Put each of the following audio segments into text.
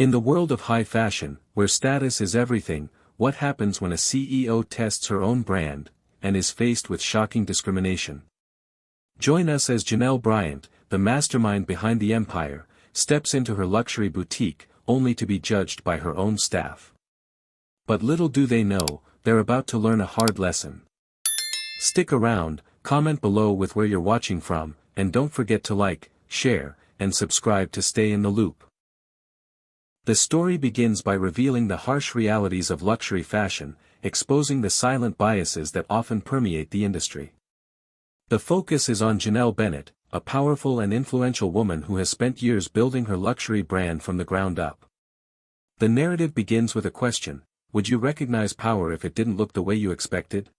In the world of high fashion, where status is everything, what happens when a CEO tests her own brand, and is faced with shocking discrimination? Join us as Janelle Bryant, the mastermind behind the empire, steps into her luxury boutique, only to be judged by her own staff. But little do they know, they're about to learn a hard lesson. Stick around, comment below with where you're watching from, and don't forget to like, share, and subscribe to stay in the loop. The story begins by revealing the harsh realities of luxury fashion, exposing the silent biases that often permeate the industry. The focus is on Janelle Bennett, a powerful and influential woman who has spent years building her luxury brand from the ground up. The narrative begins with a question: would you recognize power if it didn't look the way you expected?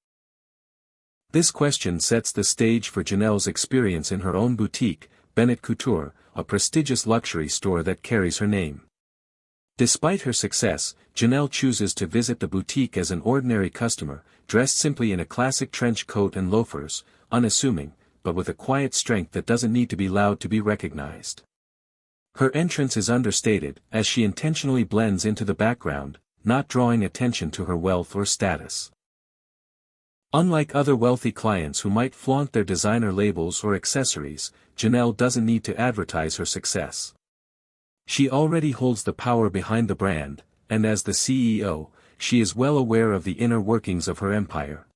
This question sets the stage for Janelle's experience in her own boutique, Bennett Couture, a prestigious luxury store that carries her name. Despite her success, Janelle chooses to visit the boutique as an ordinary customer, dressed simply in a classic trench coat and loafers, unassuming, but with a quiet strength that doesn't need to be loud to be recognized. Her entrance is understated, as she intentionally blends into the background, not drawing attention to her wealth or status. Unlike other wealthy clients who might flaunt their designer labels or accessories, Janelle doesn't need to advertise her success. She already holds the power behind the brand, and as the CEO, she is well aware of the inner workings of her empire.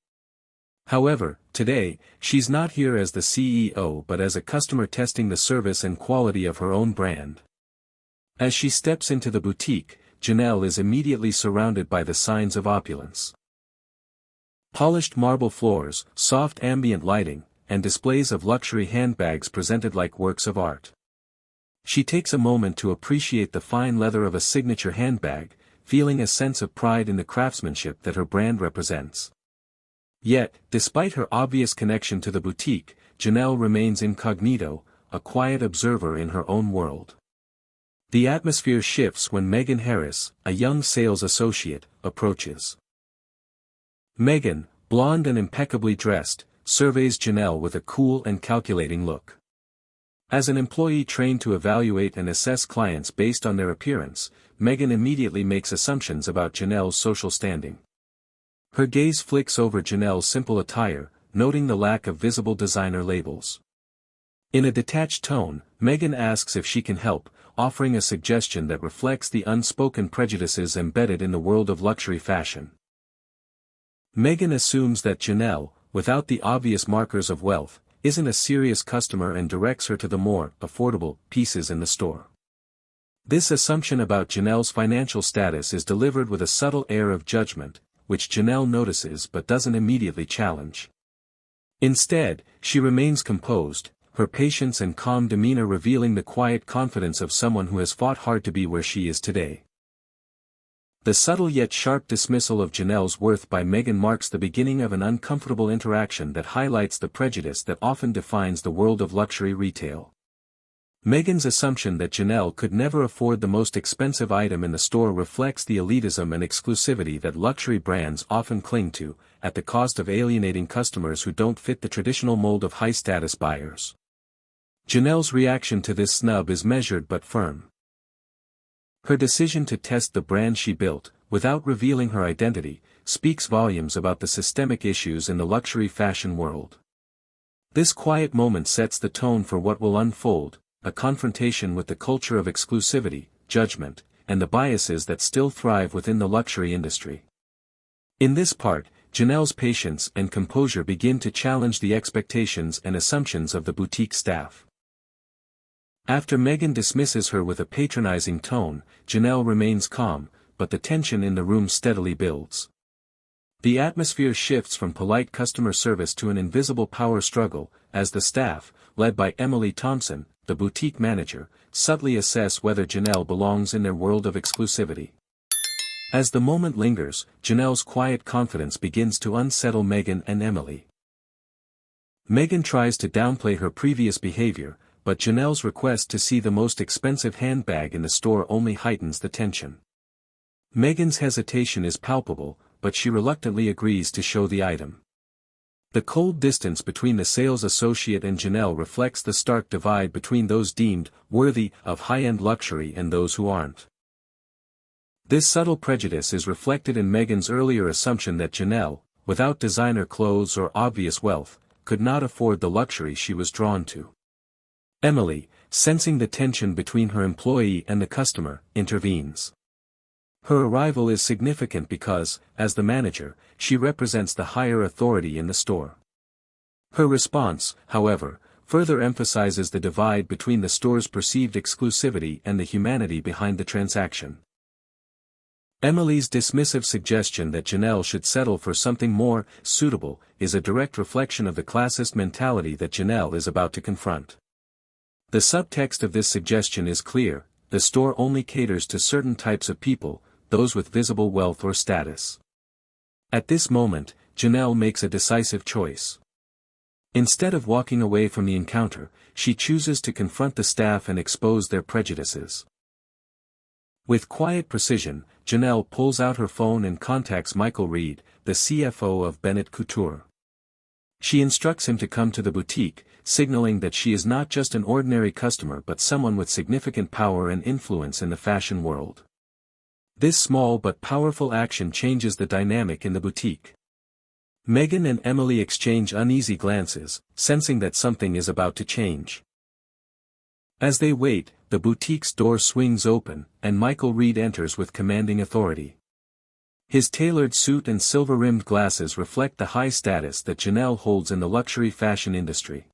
However, today, she's not here as the CEO but as a customer testing the service and quality of her own brand. As she steps into the boutique, Janelle is immediately surrounded by the signs of opulence. Polished marble floors, soft ambient lighting, and displays of luxury handbags presented like works of art. She takes a moment to appreciate the fine leather of a signature handbag, feeling a sense of pride in the craftsmanship that her brand represents. Yet, despite her obvious connection to the boutique, Janelle remains incognito, a quiet observer in her own world. The atmosphere shifts when Megan Harris, a young sales associate, approaches. Megan, blonde and impeccably dressed, surveys Janelle with a cool and calculating look. As an employee trained to evaluate and assess clients based on their appearance, Megan immediately makes assumptions about Janelle's social standing. Her gaze flicks over Janelle's simple attire, noting the lack of visible designer labels. In a detached tone, Megan asks if she can help, offering a suggestion that reflects the unspoken prejudices embedded in the world of luxury fashion. Megan assumes that Janelle, without the obvious markers of wealth, isn't a serious customer and directs her to the more affordable pieces in the store. This assumption about Janelle's financial status is delivered with a subtle air of judgment, which Janelle notices but doesn't immediately challenge. Instead, she remains composed, her patience and calm demeanor revealing the quiet confidence of someone who has fought hard to be where she is today. The subtle yet sharp dismissal of Janelle's worth by Megan marks the beginning of an uncomfortable interaction that highlights the prejudice that often defines the world of luxury retail. Megan's assumption that Janelle could never afford the most expensive item in the store reflects the elitism and exclusivity that luxury brands often cling to, at the cost of alienating customers who don't fit the traditional mold of high-status buyers. Janelle's reaction to this snub is measured but firm. Her decision to test the brand she built, without revealing her identity, speaks volumes about the systemic issues in the luxury fashion world. This quiet moment sets the tone for what will unfold, a confrontation with the culture of exclusivity, judgment, and the biases that still thrive within the luxury industry. In this part, Janelle's patience and composure begin to challenge the expectations and assumptions of the boutique staff. After Megan dismisses her with a patronizing tone, Janelle remains calm, but the tension in the room steadily builds. The atmosphere shifts from polite customer service to an invisible power struggle, as the staff, led by Emily Thompson, the boutique manager, subtly assess whether Janelle belongs in their world of exclusivity. As the moment lingers, Janelle's quiet confidence begins to unsettle Megan and Emily. Megan tries to downplay her previous behavior, but Janelle's request to see the most expensive handbag in the store only heightens the tension. Megan's hesitation is palpable, but she reluctantly agrees to show the item. The cold distance between the sales associate and Janelle reflects the stark divide between those deemed worthy of high-end luxury and those who aren't. This subtle prejudice is reflected in Meghan's earlier assumption that Janelle, without designer clothes or obvious wealth, could not afford the luxury she was drawn to. Emily, sensing the tension between her employee and the customer, intervenes. Her arrival is significant because, as the manager, she represents the higher authority in the store. Her response, however, further emphasizes the divide between the store's perceived exclusivity and the humanity behind the transaction. Emily's dismissive suggestion that Janelle should settle for something more suitable is a direct reflection of the classist mentality that Janelle is about to confront. The subtext of this suggestion is clear: the store only caters to certain types of people, those with visible wealth or status. At this moment, Janelle makes a decisive choice. Instead of walking away from the encounter, she chooses to confront the staff and expose their prejudices. With quiet precision, Janelle pulls out her phone and contacts Michael Reed, the CFO of Bennett Couture. She instructs him to come to the boutique, signaling that she is not just an ordinary customer but someone with significant power and influence in the fashion world. This small but powerful action changes the dynamic in the boutique. Meghan and Emily exchange uneasy glances, sensing that something is about to change. As they wait, the boutique's door swings open, and Michael Reed enters with commanding authority. His tailored suit and silver-rimmed glasses reflect the high status that Janelle holds in the luxury fashion industry.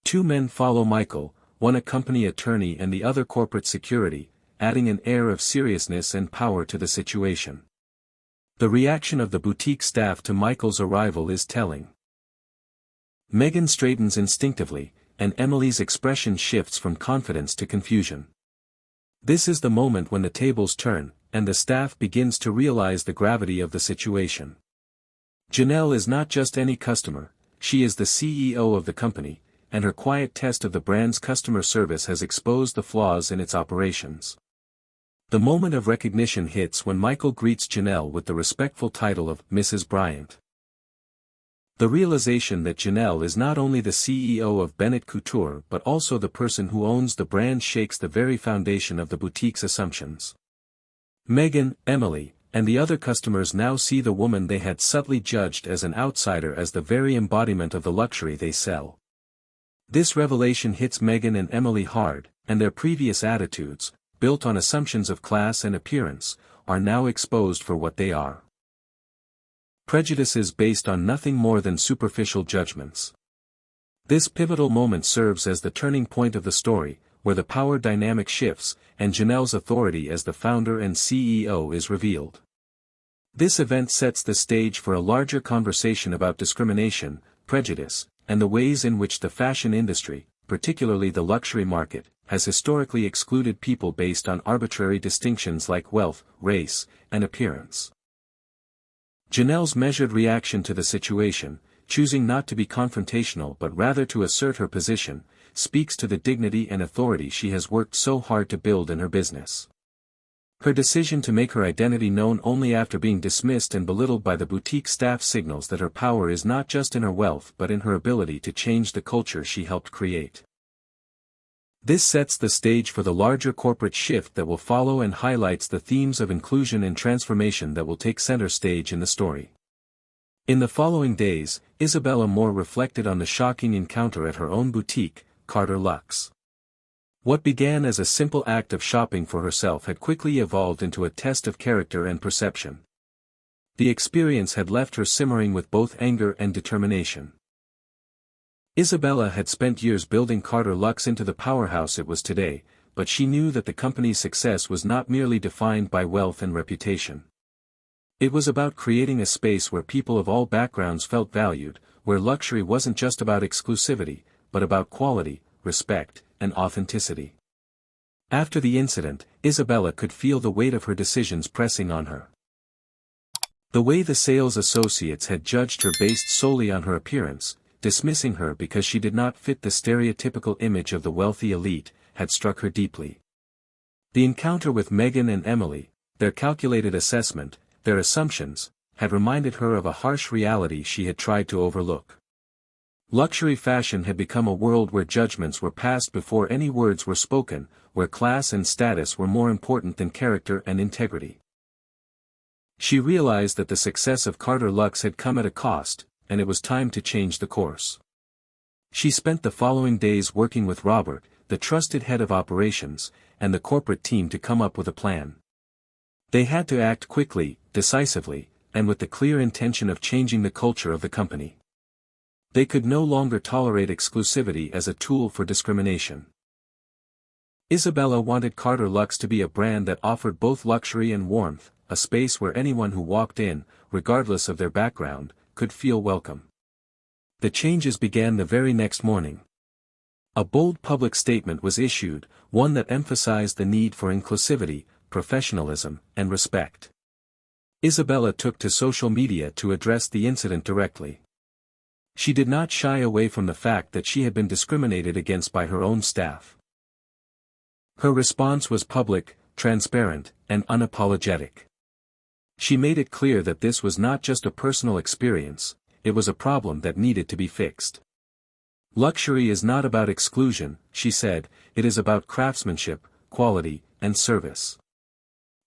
Two men follow Michael, one a company attorney and the other corporate security, adding an air of seriousness and power to the situation. The reaction of the boutique staff to Michael's arrival is telling. Meghan straightens instinctively, and Emily's expression shifts from confidence to confusion. This is the moment when the tables turn, and the staff begins to realize the gravity of the situation. Janelle is not just any customer, she is the CEO of the company, and her quiet test of the brand's customer service has exposed the flaws in its operations. The moment of recognition hits when Michael greets Janelle with the respectful title of Mrs. Bryant. The realization that Janelle is not only the CEO of Bennett Couture but also the person who owns the brand shakes the very foundation of the boutique's assumptions. Meghan, Emily, and the other customers now see the woman they had subtly judged as an outsider as the very embodiment of the luxury they sell. This revelation hits Meghan and Emily hard, and their previous attitudes, built on assumptions of class and appearance, are now exposed for what they are. Prejudices based on nothing more than superficial judgments. This pivotal moment serves as the turning point of the story, where the power dynamic shifts, and Janelle's authority as the founder and CEO is revealed. This event sets the stage for a larger conversation about discrimination, prejudice, and the ways in which the fashion industry, particularly the luxury market, has historically excluded people based on arbitrary distinctions like wealth, race, and appearance. Janelle's measured reaction to the situation, choosing not to be confrontational but rather to assert her position, speaks to the dignity and authority she has worked so hard to build in her business. Her decision to make her identity known only after being dismissed and belittled by the boutique staff signals that her power is not just in her wealth but in her ability to change the culture she helped create. This sets the stage for the larger corporate shift that will follow and highlights the themes of inclusion and transformation that will take center stage in the story. In the following days, Isabella Moore reflected on the shocking encounter at her own boutique, Carter Luxe. What began as a simple act of shopping for herself had quickly evolved into a test of character and perception. The experience had left her simmering with both anger and determination. Isabella had spent years building Carter Luxe into the powerhouse it was today, but she knew that the company's success was not merely defined by wealth and reputation. It was about creating a space where people of all backgrounds felt valued, where luxury wasn't just about exclusivity, but about quality, respect, and authenticity. After the incident, Isabella could feel the weight of her decisions pressing on her. The way the sales associates had judged her based solely on her appearance, dismissing her because she did not fit the stereotypical image of the wealthy elite, had struck her deeply. The encounter with Meghan and Emily, their calculated assessment, their assumptions, had reminded her of a harsh reality she had tried to overlook. Luxury fashion had become a world where judgments were passed before any words were spoken, where class and status were more important than character and integrity. She realized that the success of Carter Luxe had come at a cost, and it was time to change the course. She spent the following days working with Robert, the trusted head of operations, and the corporate team to come up with a plan. They had to act quickly, decisively, and with the clear intention of changing the culture of the company. They could no longer tolerate exclusivity as a tool for discrimination. Isabella wanted Carter Luxe to be a brand that offered both luxury and warmth, a space where anyone who walked in, regardless of their background, could feel welcome. The changes began the very next morning. A bold public statement was issued, one that emphasized the need for inclusivity, professionalism, and respect. Isabella took to social media to address the incident directly. She did not shy away from the fact that she had been discriminated against by her own staff. Her response was public, transparent, and unapologetic. She made it clear that this was not just a personal experience, it was a problem that needed to be fixed. Luxury is not about exclusion, she said, it is about craftsmanship, quality, and service.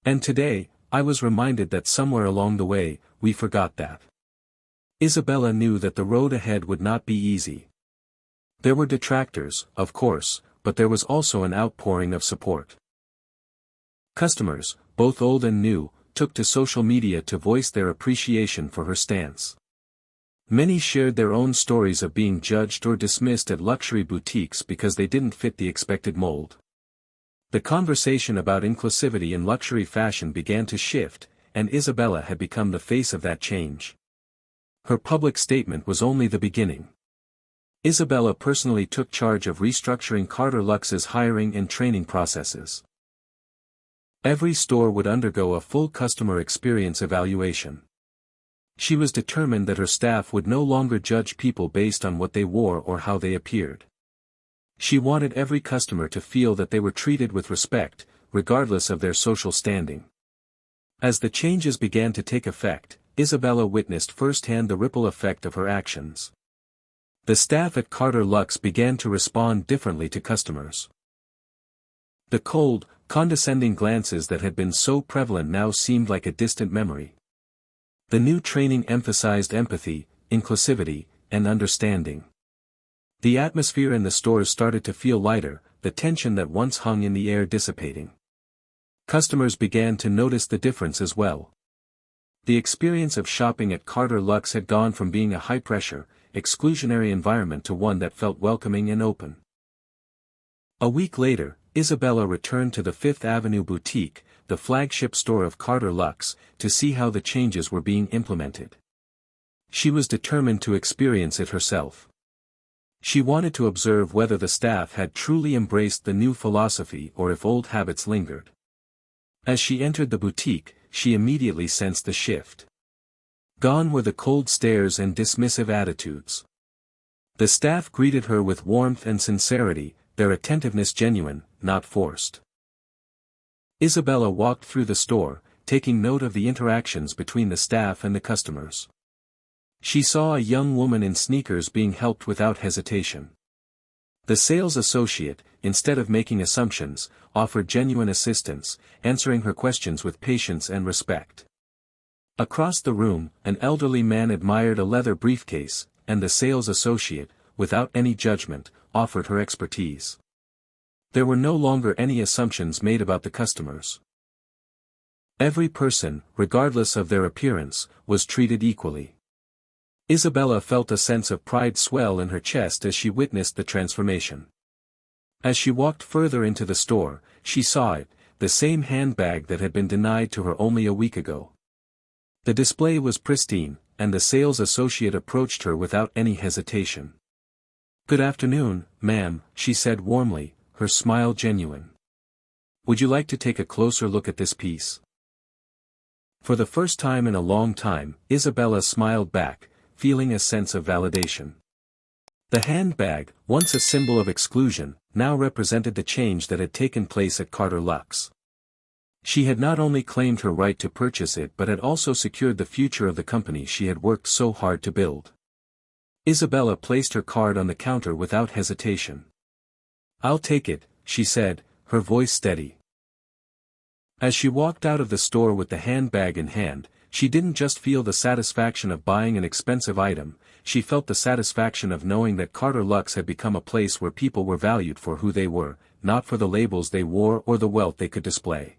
And today, I was reminded that somewhere along the way, we forgot that. Isabella knew that the road ahead would not be easy. There were detractors, of course, but there was also an outpouring of support. Customers, both old and new, took to social media to voice their appreciation for her stance. Many shared their own stories of being judged or dismissed at luxury boutiques because they didn't fit the expected mold. The conversation about inclusivity in luxury fashion began to shift, and Isabella had become the face of that change. Her public statement was only the beginning. Isabella personally took charge of restructuring Carter Luxe's hiring and training processes. Every store would undergo a full customer experience evaluation. She was determined that her staff would no longer judge people based on what they wore or how they appeared. She wanted every customer to feel that they were treated with respect, regardless of their social standing. As the changes began to take effect, Isabella witnessed firsthand the ripple effect of her actions. The staff at Carter Luxe began to respond differently to customers. The cold, condescending glances that had been so prevalent now seemed like a distant memory. The new training emphasized empathy, inclusivity, and understanding. The atmosphere in the stores started to feel lighter, the tension that once hung in the air dissipating. Customers began to notice the difference as well. The experience of shopping at Carter Luxe had gone from being a high-pressure, exclusionary environment to one that felt welcoming and open. A week later, Isabella returned to the Fifth Avenue boutique, the flagship store of Carter Luxe, to see how the changes were being implemented. She was determined to experience it herself. She wanted to observe whether the staff had truly embraced the new philosophy or if old habits lingered. As she entered the boutique, she immediately sensed the shift. Gone were the cold stares and dismissive attitudes. The staff greeted her with warmth and sincerity, their attentiveness genuine, not forced. Isabella walked through the store, taking note of the interactions between the staff and the customers. She saw a young woman in sneakers being helped without hesitation. The sales associate, instead of making assumptions, offered genuine assistance, answering her questions with patience and respect. Across the room, an elderly man admired a leather briefcase, and the sales associate, without any judgment, offered her expertise. There were no longer any assumptions made about the customers. Every person, regardless of their appearance, was treated equally. Isabella felt a sense of pride swell in her chest as she witnessed the transformation. As she walked further into the store, she saw it, the same handbag that had been denied to her only a week ago. The display was pristine, and the sales associate approached her without any hesitation. "Good afternoon, ma'am," she said warmly, her smile genuine. "Would you like to take a closer look at this piece?" For the first time in a long time, Isabella smiled back, feeling a sense of validation. The handbag, once a symbol of exclusion, now represented the change that had taken place at Carter Luxe. She had not only claimed her right to purchase it but had also secured the future of the company she had worked so hard to build. Isabella placed her card on the counter without hesitation. "I'll take it," she said, her voice steady. As she walked out of the store with the handbag in hand, She didn't just feel the satisfaction of buying an expensive item, she felt the satisfaction of knowing that Carter Luxe had become a place where people were valued for who they were, not for the labels they wore or the wealth they could display.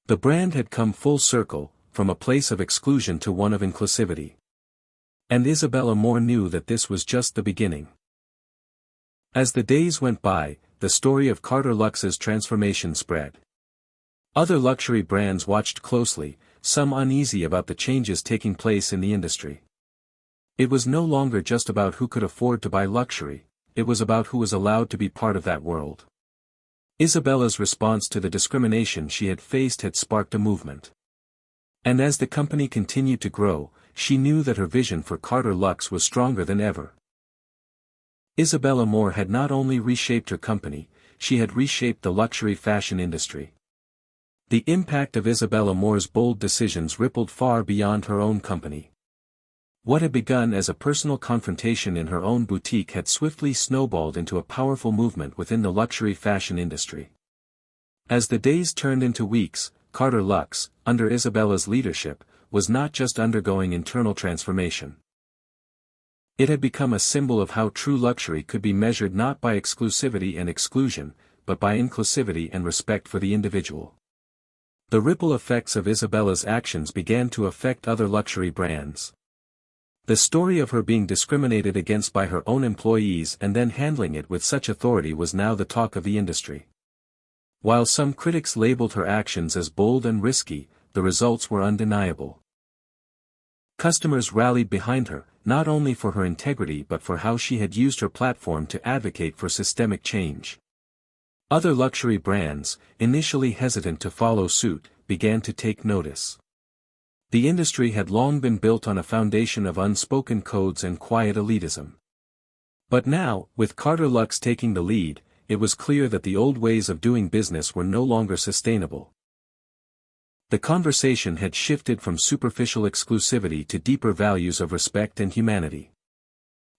The brand had come full circle, from a place of exclusion to one of inclusivity. And Isabella Moore knew that this was just the beginning. As the days went by, the story of Carter Luxe's transformation spread. Other luxury brands watched closely, some uneasy about the changes taking place in the industry. It was no longer just about who could afford to buy luxury, it was about who was allowed to be part of that world. Isabella's response to the discrimination she had faced had sparked a movement. And as the company continued to grow, she knew that her vision for Carter Luxe was stronger than ever. Isabella Moore had not only reshaped her company, she had reshaped the luxury fashion industry. The impact of Isabella Moore's bold decisions rippled far beyond her own company. What had begun as a personal confrontation in her own boutique had swiftly snowballed into a powerful movement within the luxury fashion industry. As the days turned into weeks, Carter Luxe, under Isabella's leadership, was not just undergoing internal transformation. It had become a symbol of how true luxury could be measured not by exclusivity and exclusion, but by inclusivity and respect for the individual. The ripple effects of Isabella's actions began to affect other luxury brands. The story of her being discriminated against by her own employees and then handling it with such authority was now the talk of the industry. While some critics labeled her actions as bold and risky, the results were undeniable. Customers rallied behind her, not only for her integrity but for how she had used her platform to advocate for systemic change. Other luxury brands, initially hesitant to follow suit, began to take notice. The industry had long been built on a foundation of unspoken codes and quiet elitism. But now, with Carter Luxe taking the lead, it was clear that the old ways of doing business were no longer sustainable. The conversation had shifted from superficial exclusivity to deeper values of respect and humanity.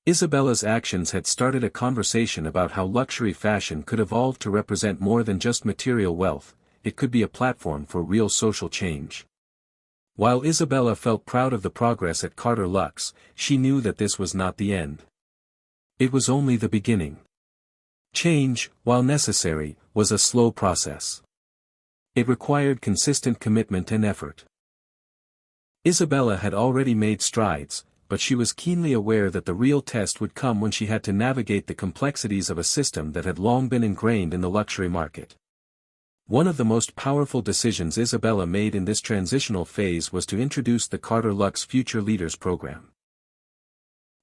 Isabella's actions had started a conversation about how luxury fashion could evolve to represent more than just material wealth, it could be a platform for real social change. While Isabella felt proud of the progress at Carter Luxe, she knew that this was not the end. It was only the beginning. Change, while necessary, was a slow process. It required consistent commitment and effort. Isabella had already made strides, but she was keenly aware that the real test would come when she had to navigate the complexities of a system that had long been ingrained in the luxury market. One of the most powerful decisions Isabella made in this transitional phase was to introduce the Carter Luxe Future Leaders Program.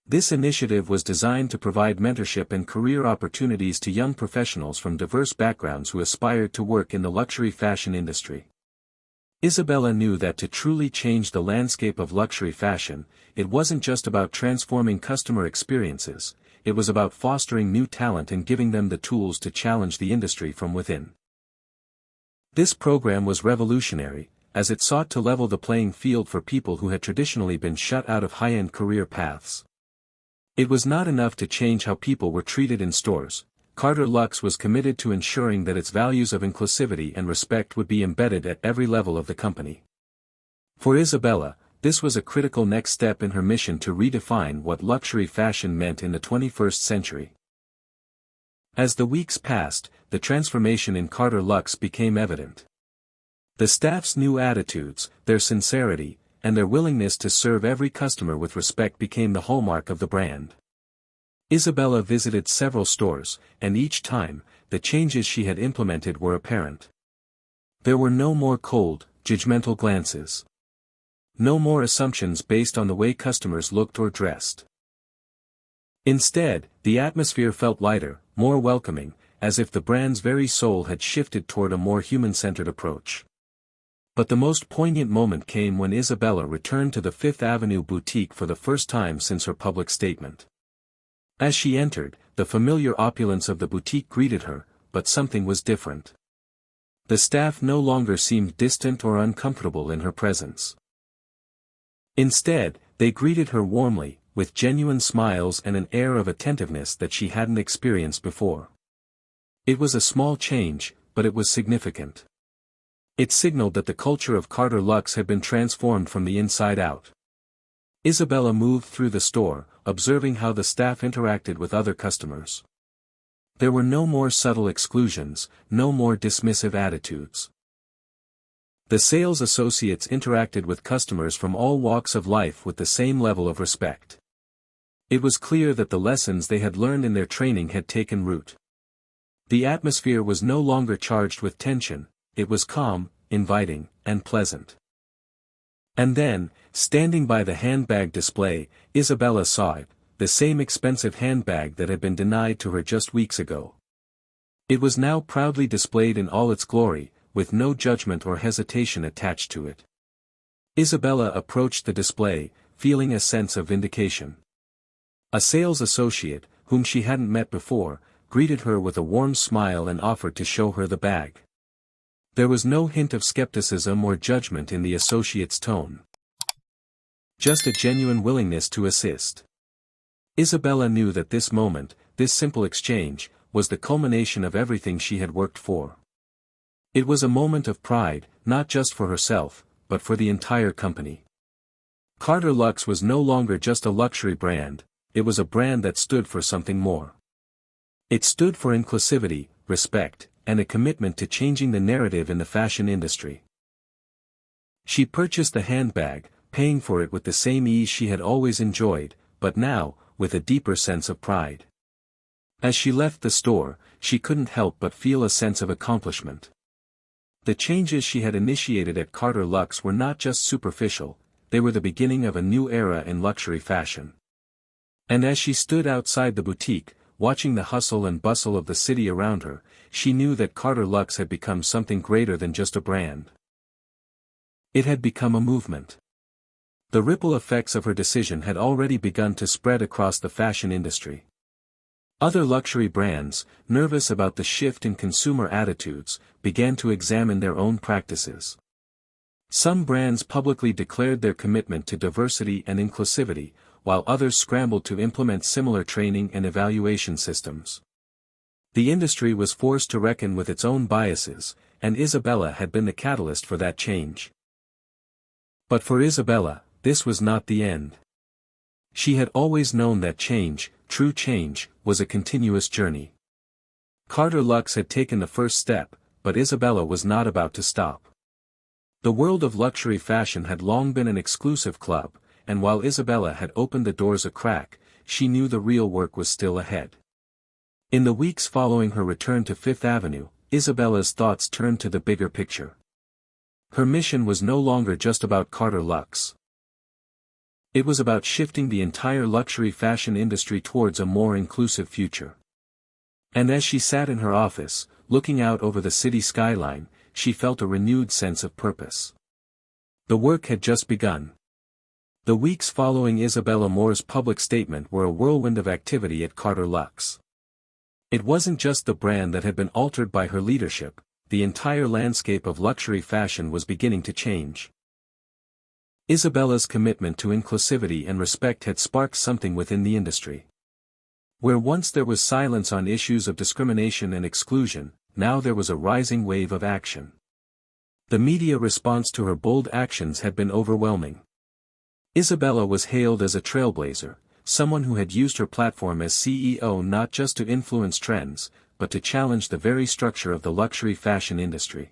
This initiative was designed to provide mentorship and career opportunities to young professionals from diverse backgrounds who aspired to work in the luxury fashion industry. Isabella knew that to truly change the landscape of luxury fashion, it wasn't just about transforming customer experiences, it was about fostering new talent and giving them the tools to challenge the industry from within. This program was revolutionary, as it sought to level the playing field for people who had traditionally been shut out of high-end career paths. It was not enough to change how people were treated in stores. Carter Luxe was committed to ensuring that its values of inclusivity and respect would be embedded at every level of the company. For Isabella, this was a critical next step in her mission to redefine what luxury fashion meant in the 21st century. As the weeks passed, the transformation in Carter Luxe became evident. The staff's new attitudes, their sincerity, and their willingness to serve every customer with respect became the hallmark of the brand. Isabella visited several stores, and each time, the changes she had implemented were apparent. There were no more cold, judgmental glances. No more assumptions based on the way customers looked or dressed. Instead, the atmosphere felt lighter, more welcoming, as if the brand's very soul had shifted toward a more human-centered approach. But the most poignant moment came when Isabella returned to the Fifth Avenue boutique for the first time since her public statement. As she entered, the familiar opulence of the boutique greeted her, but something was different. The staff no longer seemed distant or uncomfortable in her presence. Instead, they greeted her warmly, with genuine smiles and an air of attentiveness that she hadn't experienced before. It was a small change, but it was significant. It signaled that the culture of Carter Luxe had been transformed from the inside out. Isabella moved through the store, observing how the staff interacted with other customers. There were no more subtle exclusions, no more dismissive attitudes. The sales associates interacted with customers from all walks of life with the same level of respect. It was clear that the lessons they had learned in their training had taken root. The atmosphere was no longer charged with tension, it was calm, inviting, and pleasant. And then, standing by the handbag display, Isabella saw it, the same expensive handbag that had been denied to her just weeks ago. It was now proudly displayed in all its glory, with no judgment or hesitation attached to it. Isabella approached the display, feeling a sense of vindication. A sales associate, whom she hadn't met before, greeted her with a warm smile and offered to show her the bag. There was no hint of skepticism or judgment in the associate's tone. Just a genuine willingness to assist. Isabella knew that this moment, this simple exchange, was the culmination of everything she had worked for. It was a moment of pride, not just for herself, but for the entire company. Carter Luxe was no longer just a luxury brand, it was a brand that stood for something more. It stood for inclusivity, respect, and a commitment to changing the narrative in the fashion industry. She purchased the handbag, paying for it with the same ease she had always enjoyed, but now, with a deeper sense of pride. As she left the store, she couldn't help but feel a sense of accomplishment. The changes she had initiated at Carter Luxe were not just superficial, they were the beginning of a new era in luxury fashion. And as she stood outside the boutique, watching the hustle and bustle of the city around her, she knew that Carter Luxe had become something greater than just a brand. It had become a movement. The ripple effects of her decision had already begun to spread across the fashion industry. Other luxury brands, nervous about the shift in consumer attitudes, began to examine their own practices. Some brands publicly declared their commitment to diversity and inclusivity, while others scrambled to implement similar training and evaluation systems. The industry was forced to reckon with its own biases, and Isabella had been the catalyst for that change. But for Isabella, this was not the end. She had always known that change, true change, was a continuous journey. Carter Luxe had taken the first step, but Isabella was not about to stop. The world of luxury fashion had long been an exclusive club, and while Isabella had opened the doors a crack, she knew the real work was still ahead. In the weeks following her return to Fifth Avenue, Isabella's thoughts turned to the bigger picture. Her mission was no longer just about Carter Luxe. It was about shifting the entire luxury fashion industry towards a more inclusive future. And as she sat in her office, looking out over the city skyline, she felt a renewed sense of purpose. The work had just begun. The weeks following Isabella Moore's public statement were a whirlwind of activity at Carter Luxe. It wasn't just the brand that had been altered by her leadership, the entire landscape of luxury fashion was beginning to change. Isabella's commitment to inclusivity and respect had sparked something within the industry. Where once there was silence on issues of discrimination and exclusion, now there was a rising wave of action. The media response to her bold actions had been overwhelming. Isabella was hailed as a trailblazer, someone who had used her platform as CEO not just to influence trends, but to challenge the very structure of the luxury fashion industry.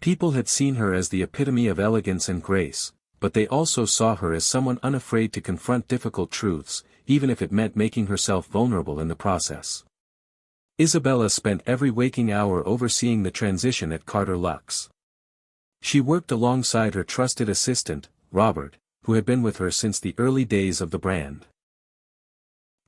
People had seen her as the epitome of elegance and grace, but they also saw her as someone unafraid to confront difficult truths, even if it meant making herself vulnerable in the process. Isabella spent every waking hour overseeing the transition at Carter Luxe. She worked alongside her trusted assistant, Robert, who had been with her since the early days of the brand.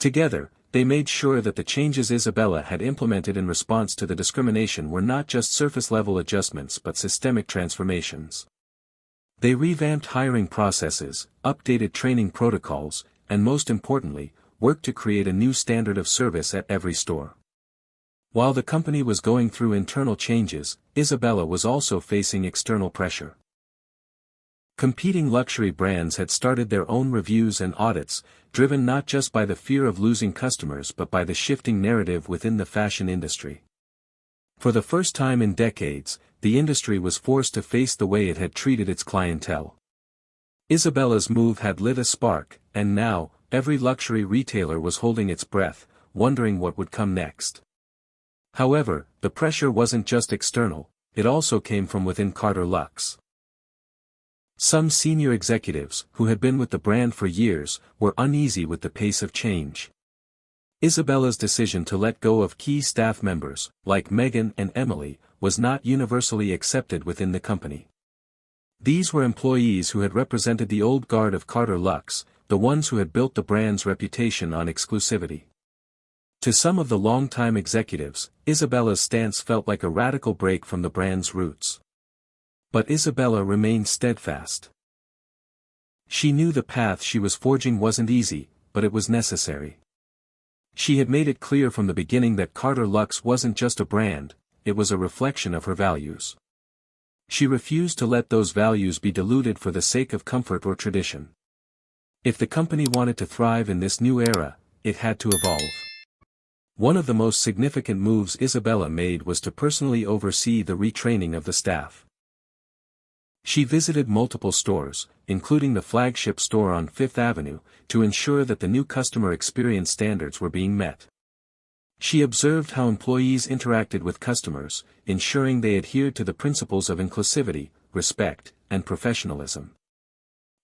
Together, they made sure that the changes Isabella had implemented in response to the discrimination were not just surface-level adjustments but systemic transformations. They revamped hiring processes, updated training protocols, and most importantly, worked to create a new standard of service at every store. While the company was going through internal changes, Isabella was also facing external pressure. Competing luxury brands had started their own reviews and audits, driven not just by the fear of losing customers but by the shifting narrative within the fashion industry. For the first time in decades, the industry was forced to face the way it had treated its clientele. Isabella's move had lit a spark, and now, every luxury retailer was holding its breath, wondering what would come next. However, the pressure wasn't just external, it also came from within Carter Luxe. Some senior executives, who had been with the brand for years, were uneasy with the pace of change. Isabella's decision to let go of key staff members, like Megan and Emily, was not universally accepted within the company. These were employees who had represented the old guard of Carter Luxe, the ones who had built the brand's reputation on exclusivity. To some of the longtime executives, Isabella's stance felt like a radical break from the brand's roots. But Isabella remained steadfast. She knew the path she was forging wasn't easy, but it was necessary. She had made it clear from the beginning that Carter Luxe wasn't just a brand, it was a reflection of her values. She refused to let those values be diluted for the sake of comfort or tradition. If the company wanted to thrive in this new era, it had to evolve. One of the most significant moves Isabella made was to personally oversee the retraining of the staff. She visited multiple stores, including the flagship store on Fifth Avenue, to ensure that the new customer experience standards were being met. She observed how employees interacted with customers, ensuring they adhered to the principles of inclusivity, respect, and professionalism.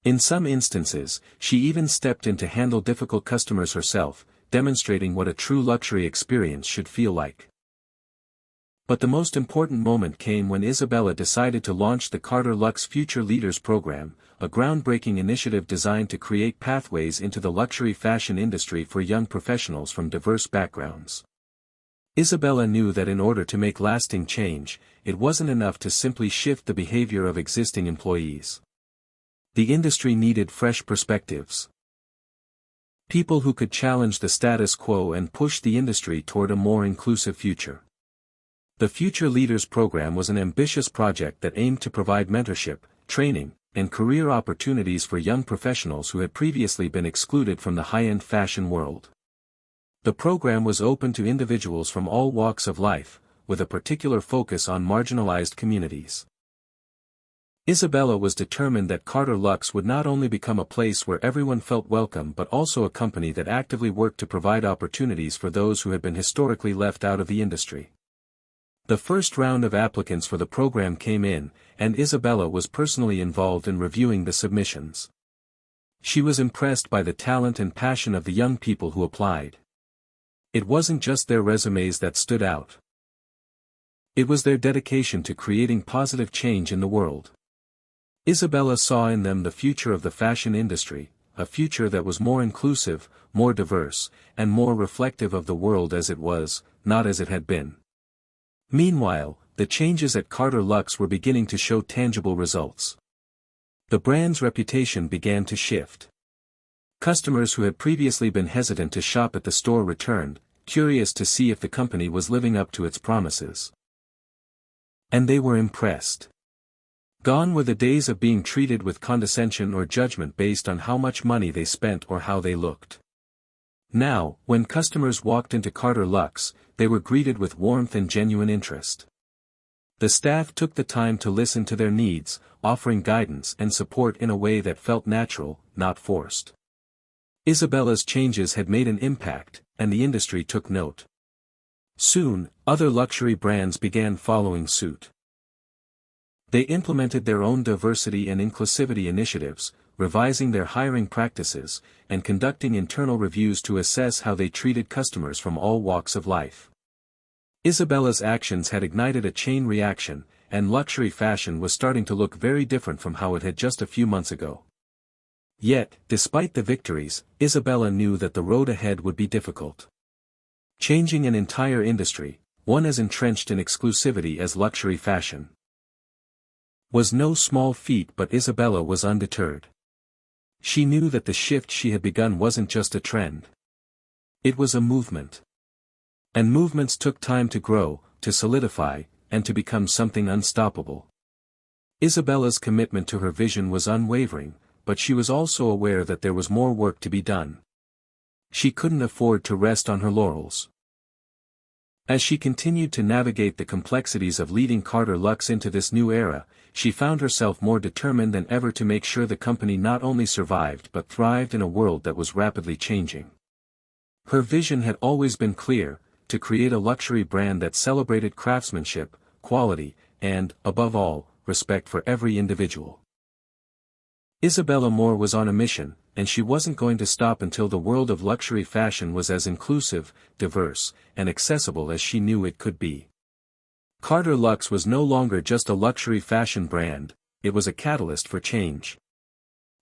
In some instances, she even stepped in to handle difficult customers herself, demonstrating what a true luxury experience should feel like. But the most important moment came when Isabella decided to launch the Carter Luxe Future Leaders Program, a groundbreaking initiative designed to create pathways into the luxury fashion industry for young professionals from diverse backgrounds. Isabella knew that in order to make lasting change, it wasn't enough to simply shift the behavior of existing employees. The industry needed fresh perspectives. People who could challenge the status quo and push the industry toward a more inclusive future. The Future Leaders Program was an ambitious project that aimed to provide mentorship, training, and career opportunities for young professionals who had previously been excluded from the high-end fashion world. The program was open to individuals from all walks of life, with a particular focus on marginalized communities. Isabella was determined that Carter Luxe would not only become a place where everyone felt welcome but also a company that actively worked to provide opportunities for those who had been historically left out of the industry. The first round of applicants for the program came in, and Isabella was personally involved in reviewing the submissions. She was impressed by the talent and passion of the young people who applied. It wasn't just their resumes that stood out. It was their dedication to creating positive change in the world. Isabella saw in them the future of the fashion industry, a future that was more inclusive, more diverse, and more reflective of the world as it was, not as it had been. Meanwhile, the changes at Carter Luxe were beginning to show tangible results. The brand's reputation began to shift. Customers who had previously been hesitant to shop at the store returned, curious to see if the company was living up to its promises. And they were impressed. Gone were the days of being treated with condescension or judgment based on how much money they spent or how they looked. Now, when customers walked into Carter Luxe, they were greeted with warmth and genuine interest. The staff took the time to listen to their needs, offering guidance and support in a way that felt natural, not forced. Isabella's changes had made an impact, and the industry took note. Soon, other luxury brands began following suit. They implemented their own diversity and inclusivity initiatives, revising their hiring practices, and conducting internal reviews to assess how they treated customers from all walks of life. Isabella's actions had ignited a chain reaction, and luxury fashion was starting to look very different from how it had just a few months ago. Yet, despite the victories, Isabella knew that the road ahead would be difficult. Changing an entire industry, one as entrenched in exclusivity as luxury fashion, was no small feat, but Isabella was undeterred. She knew that the shift she had begun wasn't just a trend. It was a movement. And movements took time to grow, to solidify, and to become something unstoppable. Isabella's commitment to her vision was unwavering, but she was also aware that there was more work to be done. She couldn't afford to rest on her laurels. As she continued to navigate the complexities of leading Carter Lux into this new era, she found herself more determined than ever to make sure the company not only survived but thrived in a world that was rapidly changing. Her vision had always been clear: to create a luxury brand that celebrated craftsmanship, quality, and, above all, respect for every individual. Isabella Moore was on a mission, and she wasn't going to stop until the world of luxury fashion was as inclusive, diverse, and accessible as she knew it could be. Carter Lux was no longer just a luxury fashion brand, it was a catalyst for change.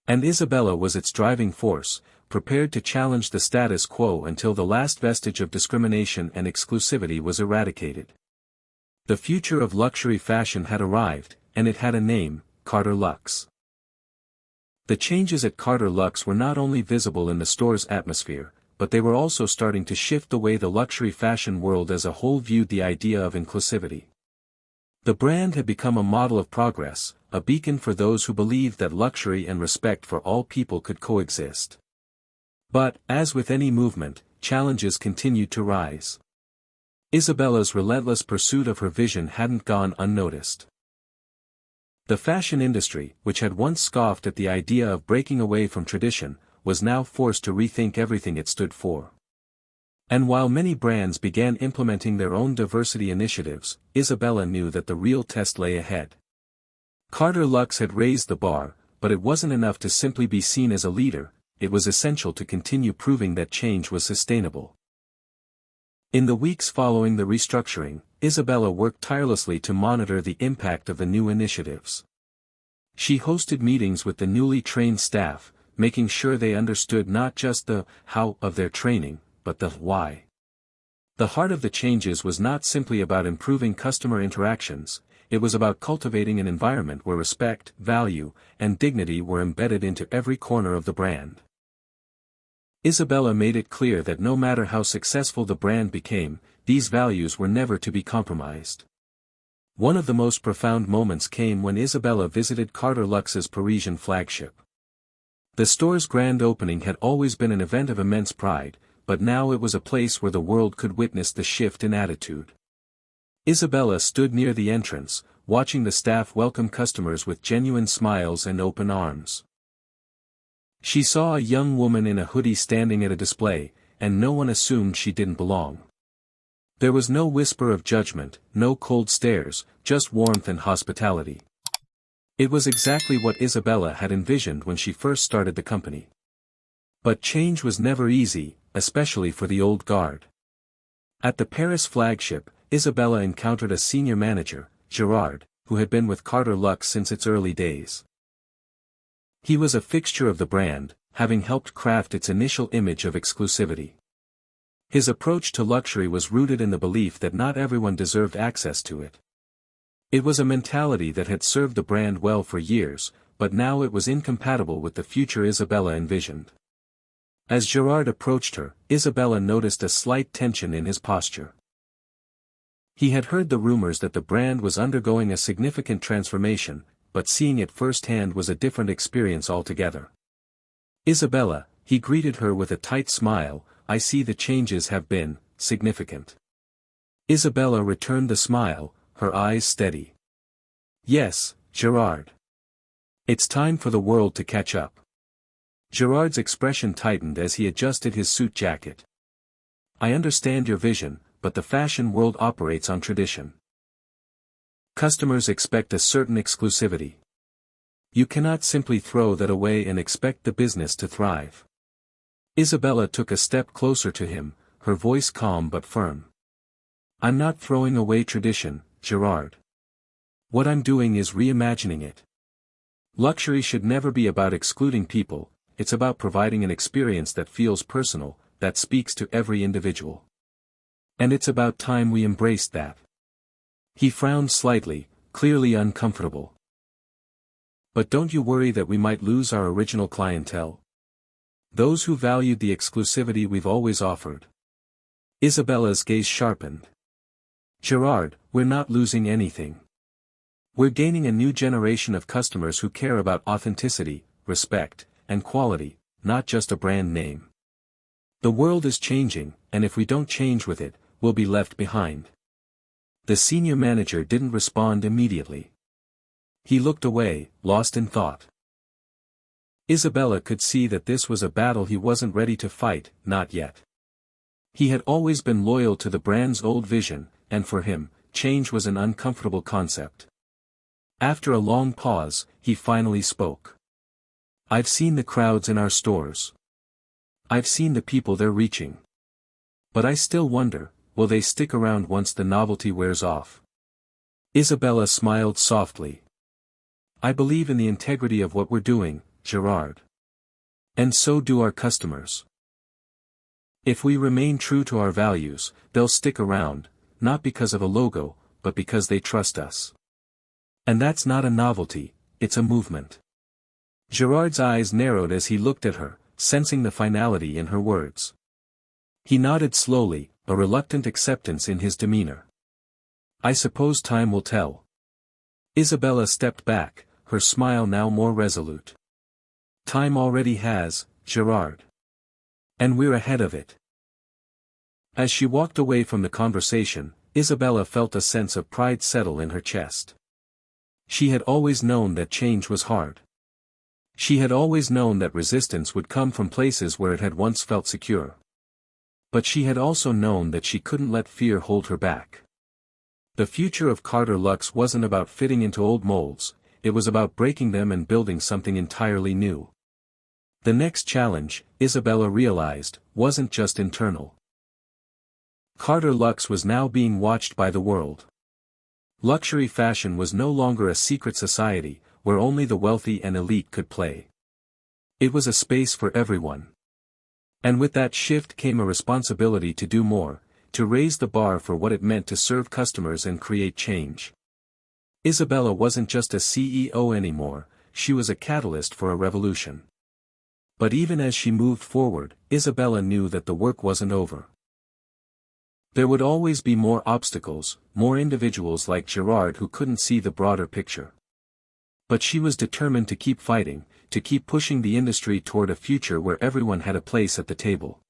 And Isabella was its driving force, prepared to challenge the status quo until the last vestige of discrimination and exclusivity was eradicated. The future of luxury fashion had arrived, and it had a name: Carter Lux. The changes at Carter Lux were not only visible in the store's atmosphere, but they were also starting to shift the way the luxury fashion world as a whole viewed the idea of inclusivity. The brand had become a model of progress, a beacon for those who believed that luxury and respect for all people could coexist. But, as with any movement, challenges continued to rise. Isabella's relentless pursuit of her vision hadn't gone unnoticed. The fashion industry, which had once scoffed at the idea of breaking away from tradition, was now forced to rethink everything it stood for. And while many brands began implementing their own diversity initiatives, Isabella knew that the real test lay ahead. Carter Lux had raised the bar, but it wasn't enough to simply be seen as a leader, it was essential to continue proving that change was sustainable. In the weeks following the restructuring, Isabella worked tirelessly to monitor the impact of the new initiatives. She hosted meetings with the newly trained staff, making sure they understood not just the how of their training, but the why. The heart of the changes was not simply about improving customer interactions, it was about cultivating an environment where respect, value, and dignity were embedded into every corner of the brand. Isabella made it clear that no matter how successful the brand became, these values were never to be compromised. One of the most profound moments came when Isabella visited Carter Lux's Parisian flagship. The store's grand opening had always been an event of immense pride, but now it was a place where the world could witness the shift in attitude. Isabella stood near the entrance, watching the staff welcome customers with genuine smiles and open arms. She saw a young woman in a hoodie standing at a display, and no one assumed she didn't belong. There was no whisper of judgment, no cold stares, just warmth and hospitality. It was exactly what Isabella had envisioned when she first started the company. But change was never easy, especially for the old guard. At the Paris flagship, Isabella encountered a senior manager, Gerard, who had been with Carter Lux since its early days. He was a fixture of the brand, having helped craft its initial image of exclusivity. His approach to luxury was rooted in the belief that not everyone deserved access to it. It was a mentality that had served the brand well for years, but now it was incompatible with the future Isabella envisioned. As Gerard approached her, Isabella noticed a slight tension in his posture. He had heard the rumors that the brand was undergoing a significant transformation, but seeing it firsthand was a different experience altogether. Isabella, he greeted her with a tight smile, I see the changes have been significant. Isabella returned the smile, her eyes steady. Yes, Gerard. It's time for the world to catch up. Gerard's expression tightened as he adjusted his suit jacket. I understand your vision, but the fashion world operates on tradition. Customers expect a certain exclusivity. You cannot simply throw that away and expect the business to thrive. Isabella took a step closer to him, her voice calm but firm. I'm not throwing away tradition, Gerard. What I'm doing is reimagining it. Luxury should never be about excluding people, it's about providing an experience that feels personal, that speaks to every individual. And it's about time we embraced that. He frowned slightly, clearly uncomfortable. But don't you worry that we might lose our original clientele? Those who valued the exclusivity we've always offered. Isabella's gaze sharpened. Gerard, we're not losing anything. We're gaining a new generation of customers who care about authenticity, respect, and quality, not just a brand name. The world is changing, and if we don't change with it, will be left behind. The senior manager didn't respond immediately. He looked away, lost in thought. Isabella could see that this was a battle he wasn't ready to fight, not yet. He had always been loyal to the brand's old vision, and for him, change was an uncomfortable concept. After a long pause, he finally spoke. "I've seen the crowds in our stores. I've seen the people they're reaching. But I still wonder, will they stick around once the novelty wears off?" Isabella smiled softly. "I believe in the integrity of what we're doing, Gerard. And so do our customers. If we remain true to our values, they'll stick around, not because of a logo, but because they trust us. And that's not a novelty, it's a movement." Gerard's eyes narrowed as he looked at her, sensing the finality in her words. He nodded slowly, a reluctant acceptance in his demeanor. "I suppose time will tell." Isabella stepped back, her smile now more resolute. "Time already has, Gerard. And we're ahead of it." As she walked away from the conversation, Isabella felt a sense of pride settle in her chest. She had always known that change was hard. She had always known that resistance would come from places where it had once felt secure. But she had also known that she couldn't let fear hold her back. The future of Carter Luxe wasn't about fitting into old molds, it was about breaking them and building something entirely new. The next challenge, Isabella realized, wasn't just internal. Carter Luxe was now being watched by the world. Luxury fashion was no longer a secret society, where only the wealthy and elite could play. It was a space for everyone. And with that shift came a responsibility to do more, to raise the bar for what it meant to serve customers and create change. Isabella wasn't just a CEO anymore, she was a catalyst for a revolution. But even as she moved forward, Isabella knew that the work wasn't over. There would always be more obstacles, more individuals like Gerard who couldn't see the broader picture. But she was determined to keep fighting, to keep pushing the industry toward a future where everyone had a place at the table.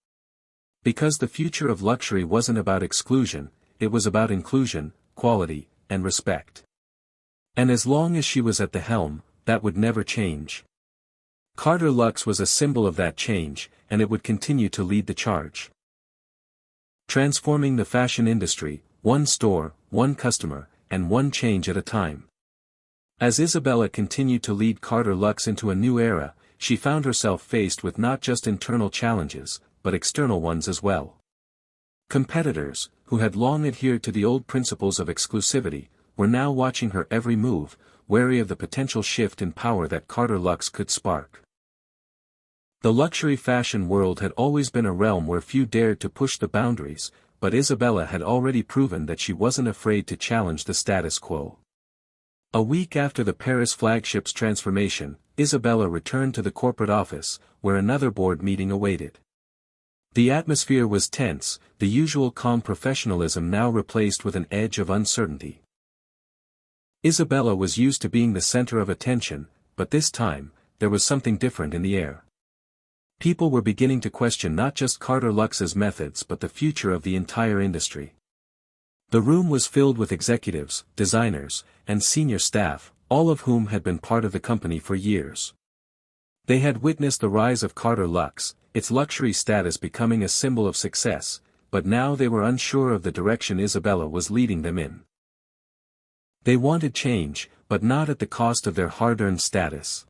Because the future of luxury wasn't about exclusion, it was about inclusion, quality, and respect. And as long as she was at the helm, that would never change. Carter Luxe was a symbol of that change, and it would continue to lead the charge. Transforming the fashion industry, one store, one customer, and one change at a time. As Isabella continued to lead Carter Luxe into a new era, she found herself faced with not just internal challenges, but external ones as well. Competitors, who had long adhered to the old principles of exclusivity, were now watching her every move, wary of the potential shift in power that Carter Luxe could spark. The luxury fashion world had always been a realm where few dared to push the boundaries, but Isabella had already proven that she wasn't afraid to challenge the status quo. A week after the Paris flagship's transformation, Isabella returned to the corporate office, where another board meeting awaited. The atmosphere was tense, the usual calm professionalism now replaced with an edge of uncertainty. Isabella was used to being the center of attention, but this time, there was something different in the air. People were beginning to question not just Carter Luxe's methods but the future of the entire industry. The room was filled with executives, designers, and senior staff, all of whom had been part of the company for years. They had witnessed the rise of Carter Luxe, its luxury status becoming a symbol of success, but now they were unsure of the direction Isabella was leading them in. They wanted change, but not at the cost of their hard-earned status.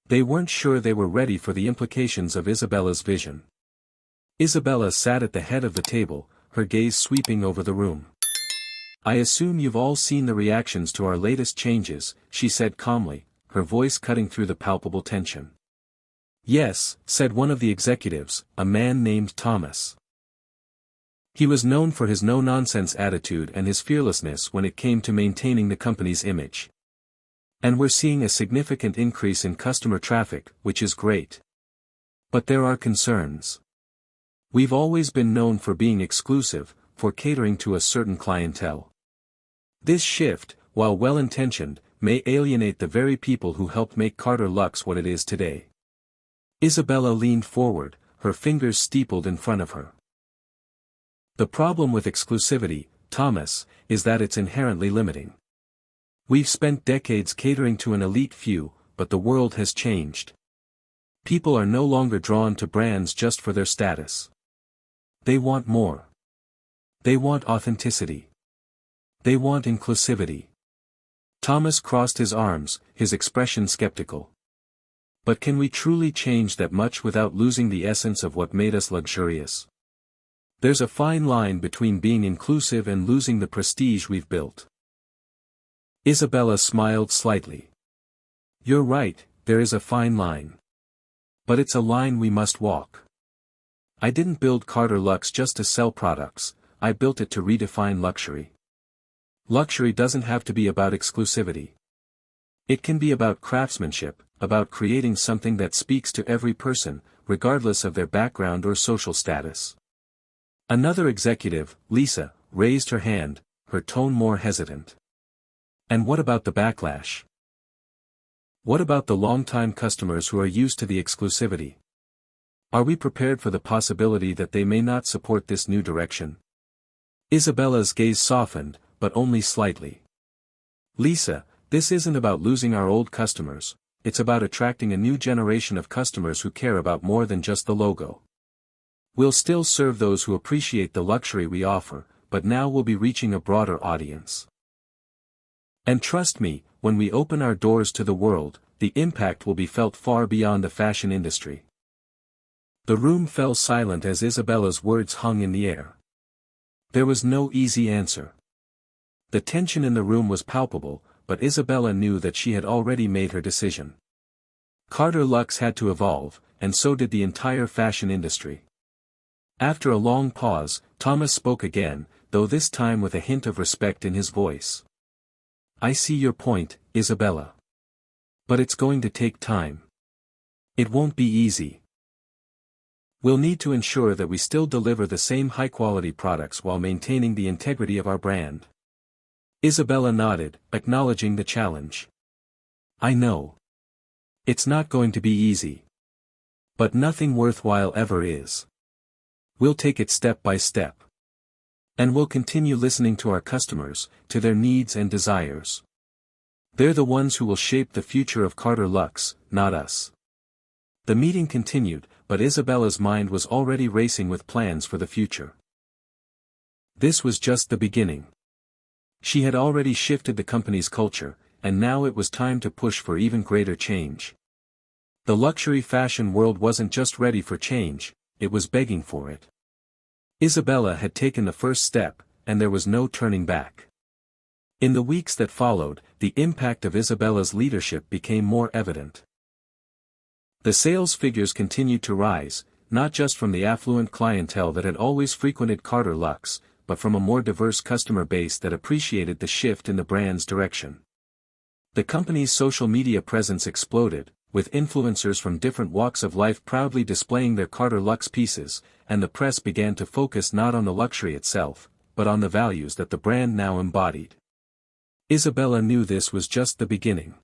They weren't sure they were ready for the implications of Isabella's vision. Isabella sat at the head of the table, her gaze sweeping over the room. "I assume you've all seen the reactions to our latest changes," she said calmly, her voice cutting through the palpable tension. "Yes," said one of the executives, a man named Thomas. He was known for his no-nonsense attitude and his fearlessness when it came to maintaining the company's image. "And we're seeing a significant increase in customer traffic, which is great. But there are concerns. We've always been known for being exclusive, for catering to a certain clientele. This shift, while well-intentioned, may alienate the very people who helped make Carter Luxe what it is today." Isabella leaned forward, her fingers steepled in front of her. The problem with exclusivity, Thomas, is that it's inherently limiting. We've spent decades catering to an elite few, but the world has changed. People are no longer drawn to brands just for their status. They want more. They want authenticity. They want inclusivity. Thomas crossed his arms, his expression skeptical. But can we truly change that much without losing the essence of what made us luxurious? There's a fine line between being inclusive and losing the prestige we've built. Isabella smiled slightly. You're right, there is a fine line. But it's a line we must walk. I didn't build Carter Luxe just to sell products, I built it to redefine luxury. Luxury doesn't have to be about exclusivity. It can be about craftsmanship, about creating something that speaks to every person, regardless of their background or social status. Another executive, Lisa, raised her hand, her tone more hesitant. And what about the backlash? What about the long-time customers who are used to the exclusivity? Are we prepared for the possibility that they may not support this new direction? Isabella's gaze softened, but only slightly. Lisa, this isn't about losing our old customers, it's about attracting a new generation of customers who care about more than just the logo. We'll still serve those who appreciate the luxury we offer, but now we'll be reaching a broader audience. And trust me, when we open our doors to the world, the impact will be felt far beyond the fashion industry. The room fell silent as Isabella's words hung in the air. There was no easy answer. The tension in the room was palpable, but Isabella knew that she had already made her decision. Carter Luxe had to evolve, and so did the entire fashion industry. After a long pause, Thomas spoke again, though this time with a hint of respect in his voice. I see your point, Isabella. But it's going to take time. It won't be easy. We'll need to ensure that we still deliver the same high-quality products while maintaining the integrity of our brand. Isabella nodded, acknowledging the challenge. I know. It's not going to be easy. But nothing worthwhile ever is. We'll take it step by step. And we'll continue listening to our customers, to their needs and desires. They're the ones who will shape the future of Carter Luxe, not us. The meeting continued, but Isabella's mind was already racing with plans for the future. This was just the beginning. She had already shifted the company's culture, and now it was time to push for even greater change. The luxury fashion world wasn't just ready for change, it was begging for it. Isabella had taken the first step, and there was no turning back. In the weeks that followed, the impact of Isabella's leadership became more evident. The sales figures continued to rise, not just from the affluent clientele that had always frequented Carter Luxe, but from a more diverse customer base that appreciated the shift in the brand's direction. The company's social media presence exploded, with influencers from different walks of life proudly displaying their Carter Luxe pieces, and the press began to focus not on the luxury itself, but on the values that the brand now embodied. Isabella knew this was just the beginning.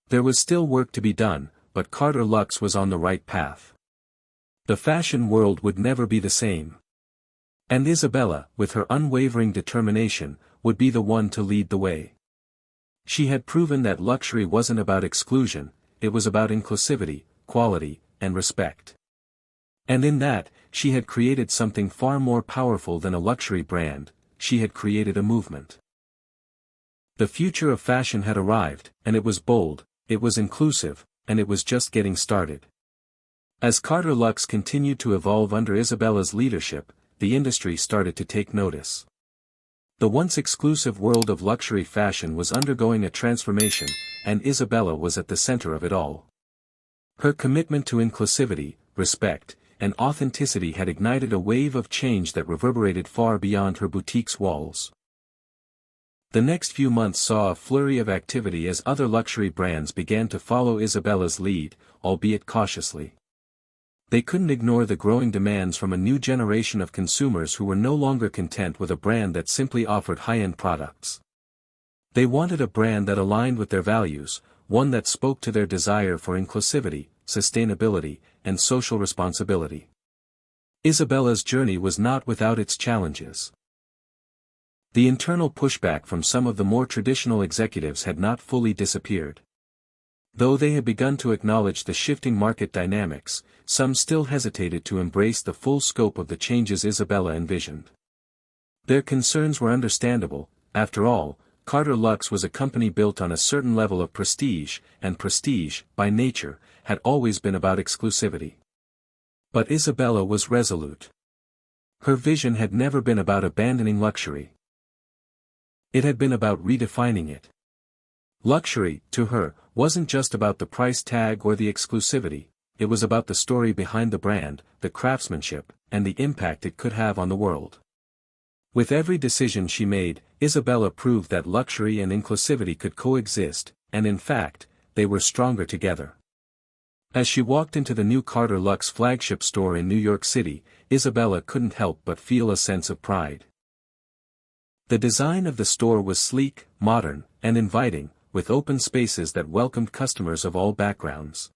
There was still work to be done, but Carter Luxe was on the right path. The fashion world would never be the same. And Isabella, with her unwavering determination, would be the one to lead the way. She had proven that luxury wasn't about exclusion, it was about inclusivity, quality, and respect. And in that, she had created something far more powerful than a luxury brand, she had created a movement. The future of fashion had arrived, and it was bold, it was inclusive, and it was just getting started. As Carter Luxe continued to evolve under Isabella's leadership, the industry started to take notice. The once exclusive world of luxury fashion was undergoing a transformation, and Isabella was at the center of it all. Her commitment to inclusivity, respect, and authenticity had ignited a wave of change that reverberated far beyond her boutique's walls. The next few months saw a flurry of activity as other luxury brands began to follow Isabella's lead, albeit cautiously. They couldn't ignore the growing demands from a new generation of consumers who were no longer content with a brand that simply offered high-end products. They wanted a brand that aligned with their values, one that spoke to their desire for inclusivity, sustainability, and social responsibility. Isabella's journey was not without its challenges. The internal pushback from some of the more traditional executives had not fully disappeared. Though they had begun to acknowledge the shifting market dynamics, some still hesitated to embrace the full scope of the changes Isabella envisioned. Their concerns were understandable. After all, Carter Luxe was a company built on a certain level of prestige, and prestige, by nature, had always been about exclusivity. But Isabella was resolute. Her vision had never been about abandoning luxury. It had been about redefining it. Luxury, to her, wasn't just about the price tag or the exclusivity, it was about the story behind the brand, the craftsmanship, and the impact it could have on the world. With every decision she made, Isabella proved that luxury and inclusivity could coexist, and in fact, they were stronger together. As she walked into the new Carter Luxe flagship store in New York City, Isabella couldn't help but feel a sense of pride. The design of the store was sleek, modern, and inviting, with open spaces that welcomed customers of all backgrounds.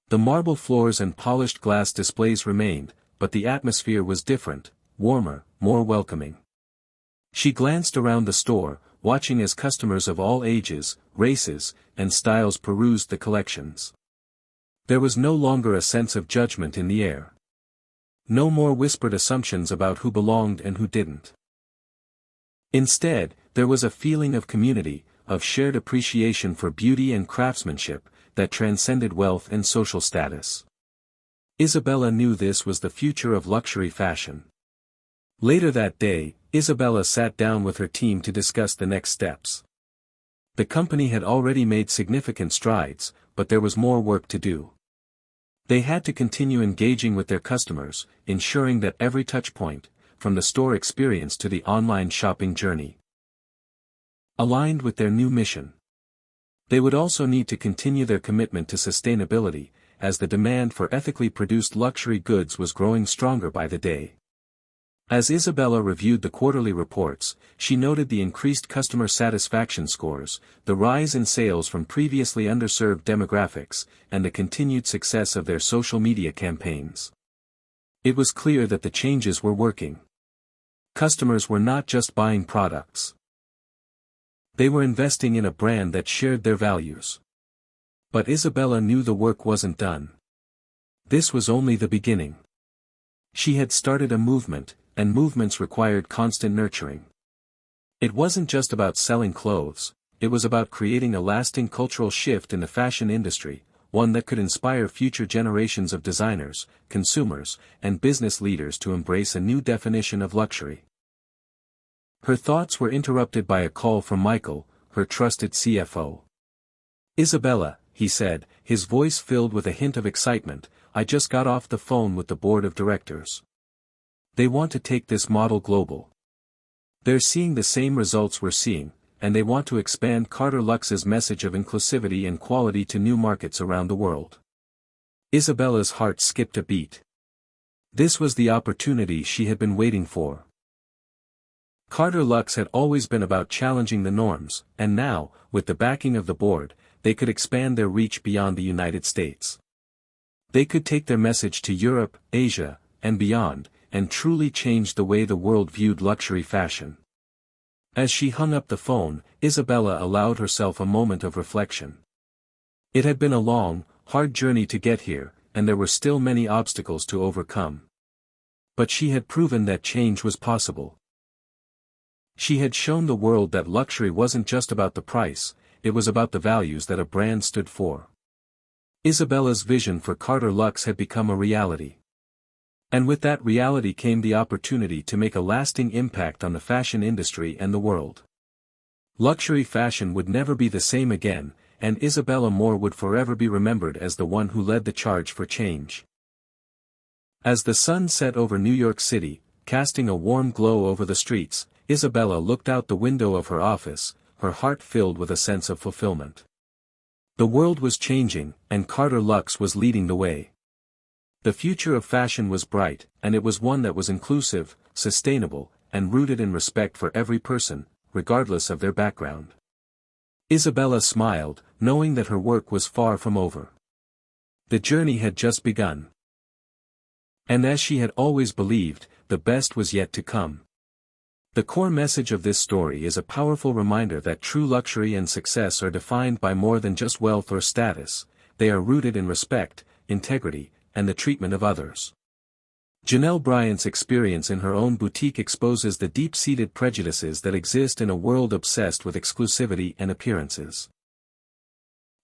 The marble floors and polished glass displays remained, but the atmosphere was different, warmer, more welcoming. She glanced around the store, watching as customers of all ages, races, and styles perused the collections. There was no longer a sense of judgment in the air. No more whispered assumptions about who belonged and who didn't. Instead, there was a feeling of community, of shared appreciation for beauty and craftsmanship, that transcended wealth and social status. Isabella knew this was the future of luxury fashion. Later that day, Isabella sat down with her team to discuss the next steps. The company had already made significant strides, but there was more work to do. They had to continue engaging with their customers, ensuring that every touchpoint, from the store experience to the online shopping journey, aligned with their new mission. They would also need to continue their commitment to sustainability, as the demand for ethically produced luxury goods was growing stronger by the day. As Isabella reviewed the quarterly reports, she noted the increased customer satisfaction scores, the rise in sales from previously underserved demographics, and the continued success of their social media campaigns. It was clear that the changes were working. Customers were not just buying products. They were investing in a brand that shared their values. But Isabella knew the work wasn't done. This was only the beginning. She had started a movement, and movements required constant nurturing. It wasn't just about selling clothes, it was about creating a lasting cultural shift in the fashion industry, one that could inspire future generations of designers, consumers, and business leaders to embrace a new definition of luxury. Her thoughts were interrupted by a call from Michael, her trusted CFO. "Isabella," he said, his voice filled with a hint of excitement, "I just got off the phone with the board of directors. They want to take this model global. They're seeing the same results we're seeing, and they want to expand Carter Luxe's message of inclusivity and quality to new markets around the world." Isabella's heart skipped a beat. This was the opportunity she had been waiting for. Carter Luxe had always been about challenging the norms, and now, with the backing of the board, they could expand their reach beyond the United States. They could take their message to Europe, Asia, and beyond, and truly change the way the world viewed luxury fashion. As she hung up the phone, Isabella allowed herself a moment of reflection. It had been a long, hard journey to get here, and there were still many obstacles to overcome. But she had proven that change was possible. She had shown the world that luxury wasn't just about the price, it was about the values that a brand stood for. Isabella's vision for Carter Luxe had become a reality. And with that reality came the opportunity to make a lasting impact on the fashion industry and the world. Luxury fashion would never be the same again, and Isabella Moore would forever be remembered as the one who led the charge for change. As the sun set over New York City, casting a warm glow over the streets, Isabella looked out the window of her office, her heart filled with a sense of fulfillment. The world was changing, and Carter Luxe was leading the way. The future of fashion was bright, and it was one that was inclusive, sustainable, and rooted in respect for every person, regardless of their background. Isabella smiled, knowing that her work was far from over. The journey had just begun. And as she had always believed, the best was yet to come. The core message of this story is a powerful reminder that true luxury and success are defined by more than just wealth or status. They are rooted in respect, integrity, and the treatment of others. Janelle Bryant's experience in her own boutique exposes the deep-seated prejudices that exist in a world obsessed with exclusivity and appearances.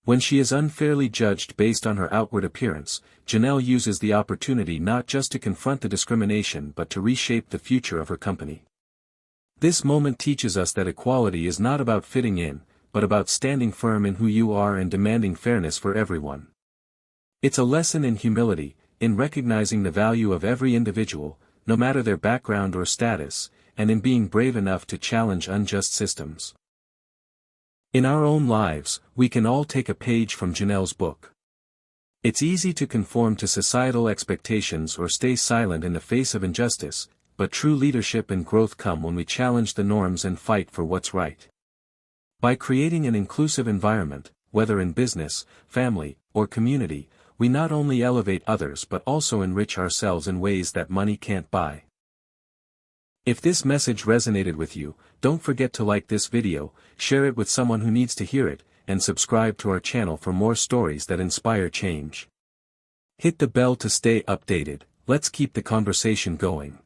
When she is unfairly judged based on her outward appearance, Janelle uses the opportunity not just to confront the discrimination but to reshape the future of her company. This moment teaches us that equality is not about fitting in, but about standing firm in who you are and demanding fairness for everyone. It's a lesson in humility, in recognizing the value of every individual, no matter their background or status, and in being brave enough to challenge unjust systems. In our own lives, we can all take a page from Janelle's book. It's easy to conform to societal expectations or stay silent in the face of injustice, but true leadership and growth come when we challenge the norms and fight for what's right. By creating an inclusive environment, whether in business, family, or community, we not only elevate others but also enrich ourselves in ways that money can't buy. If this message resonated with you, don't forget to like this video, share it with someone who needs to hear it, and subscribe to our channel for more stories that inspire change. Hit the bell to stay updated. Let's keep the conversation going.